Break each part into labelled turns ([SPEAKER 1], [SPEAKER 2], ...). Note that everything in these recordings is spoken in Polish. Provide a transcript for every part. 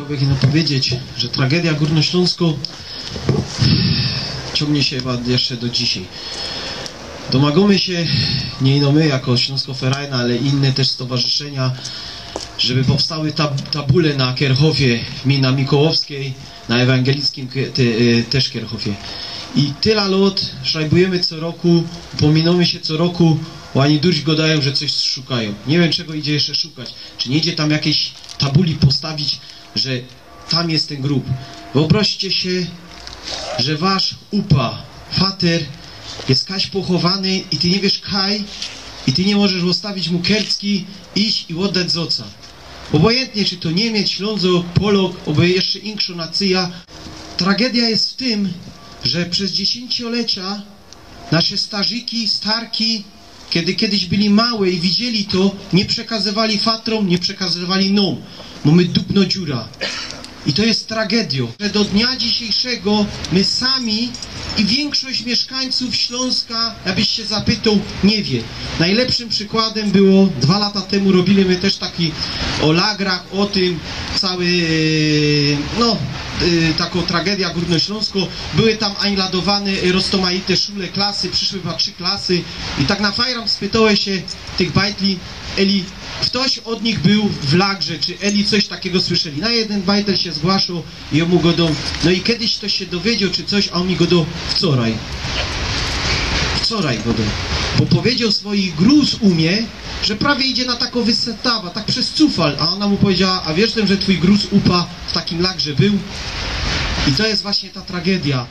[SPEAKER 1] chciałbym Ino powiedzieć, że tragedia Górnośląsko ciągnie się chyba jeszcze do dzisiaj. Domagamy się, nie ino my jako Śląsko-Ferajna, ale inne też stowarzyszenia, żeby powstały tabule na Kierchofie, na Mikołowskiej, na Ewangelickim też Kierchofie. I tyle lat szajbujemy co roku, upominamy się co roku, oni durć gadają, że coś szukają. Nie wiem, czego idzie jeszcze szukać. Czy nie idzie tam jakiejś tabuli postawić, że tam jest ten grób. Wyobraźcie się, że wasz upa, fater, jest kaś pochowany i ty nie wiesz kaj, i ty nie możesz zostawić mu kercki, iść i oddać z oca. Obojętnie, czy to Niemiec, Ślązok, Polok, obo jeszcze inkszo nacyja. Tragedia jest w tym, że przez dziesięciolecia nasze starzyki, starki, kiedy kiedyś byli małe i widzieli to, nie przekazywali fatrom, nie przekazywali nam. Mamy dupno dziura. I to jest tragedią, że do dnia dzisiejszego my sami i większość mieszkańców Śląska, jakbyś się zapytał, nie wie. Najlepszym przykładem było 2 lata temu, robiliśmy też taki o lagrach, o tym taką tragedia Górnośląsko. Były tam anladowane roztomaite szule klasy, przyszły chyba 3 klasy i tak na fajram spytałem się tych bajtli, Eli, ktoś od nich był w lagrze, czy Eli coś takiego słyszeli. Na jeden bajtel się zgłaszał i mu godą, no i kiedyś ktoś się dowiedział, czy coś, a on mi godą wczoraj godą. Bo powiedział swoich gruz umie, że prawie idzie na taką wysetawa, tak przez cufal, a ona mu powiedziała, a wiesz że twój gruz upa w takim lagrze był? I to jest właśnie ta tragedia.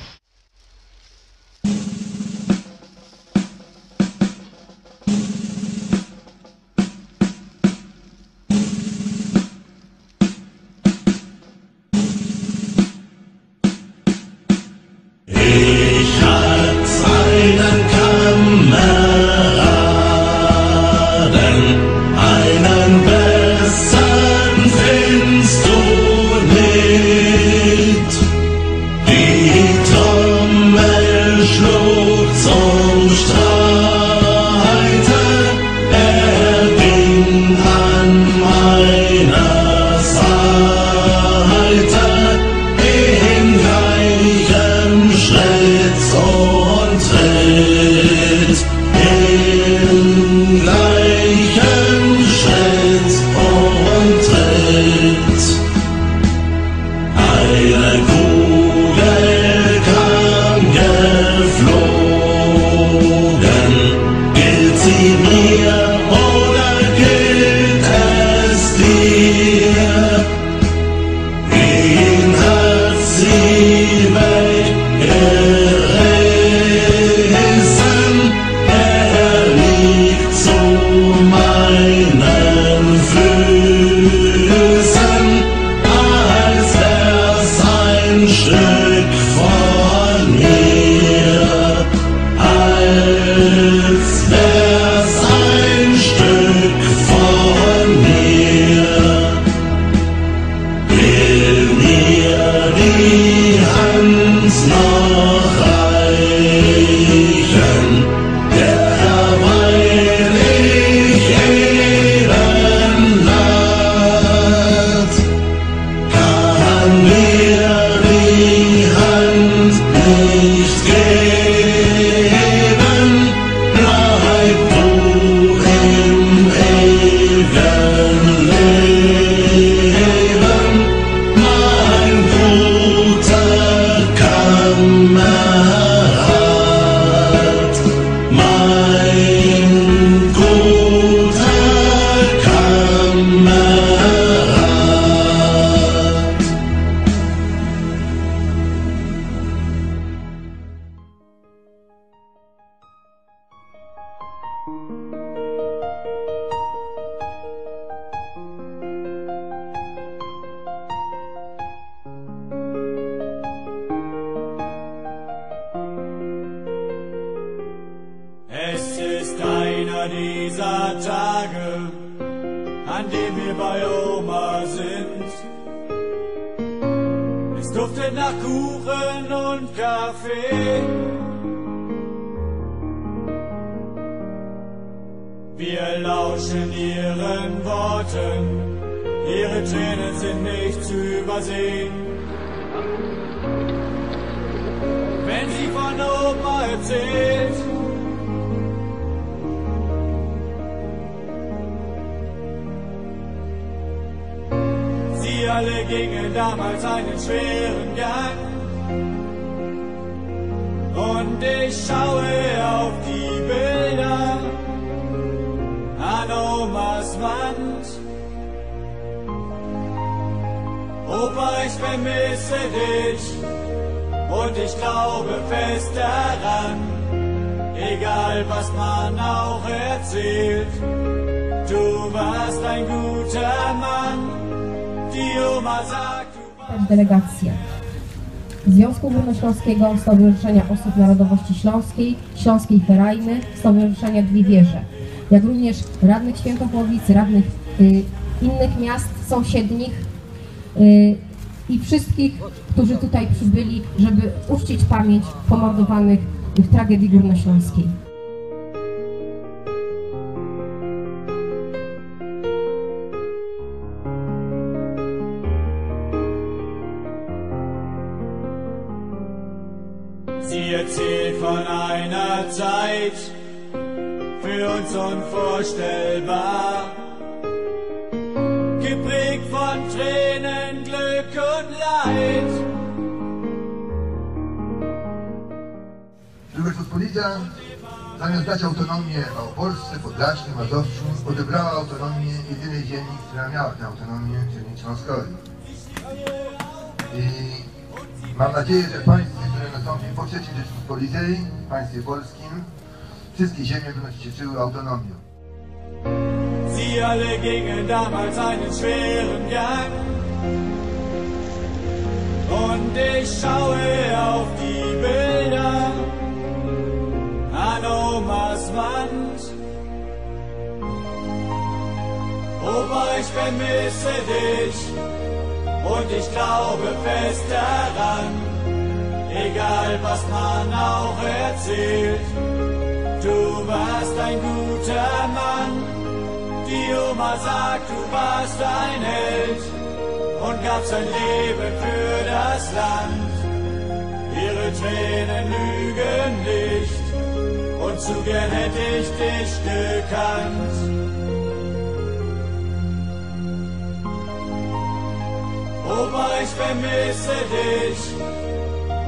[SPEAKER 2] Dieser Tage, an dem wir bei Oma sind. Es duftet nach Kuchen und Kaffee. Wir lauschen ihren Worten, ihre ihre Tränen sind nicht zu übersehen. Wenn sie von Opa erzählt, sie alle gingen damals einen schweren Gang. Und ich schaue auf die Bilder an Omas Wand. Opa, ich vermisse dich und ich glaube fest daran, egal was man auch erzählt, du warst ein guter Mann. Die Oma sagt,
[SPEAKER 3] Delegacje Związku Górnośląskiego, Stowarzyszenia Osób Narodowości Śląskiej, Śląskiej Ferajny, Stowarzyszenia Dwie Wieże, jak również radnych Świętochłowic, radnych innych miast sąsiednich i wszystkich, którzy tutaj przybyli, żeby uczcić pamięć pomordowanych w tragedii górnośląskiej.
[SPEAKER 2] sie erzählt von einer Zeit, für uns unvorstellbar, geprägt von Tränen, Glück und Leid.
[SPEAKER 4] Rzeczpospolita, zamiast dać autonomię Małopolsce, Podlasie, Mazowszu, odebrała autonomię jedynej ziemi, która miała tę autonomię, czyli Śląskowi. I mam nadzieję, że w państwie, które nastąpi po III Rzeczpospolitej, w państwie polskim, wszystkie ziemie będą się cieszyły autonomią.
[SPEAKER 2] Sie alle gingen damals einen schweren Gang. Und ich schaue auf die Bilder an Omas Wand. Opa, ich vermisse dich und ich glaube fest daran, egal was man auch erzählt, du warst ein guter Mann. Die Oma sagt, du warst ein Held und gab sein Leben für das Land. Ihre Tränen lügen nicht und zu gern hätte ich dich gekannt. Opa, ich vermisse dich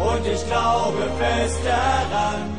[SPEAKER 2] und ich glaube fest daran,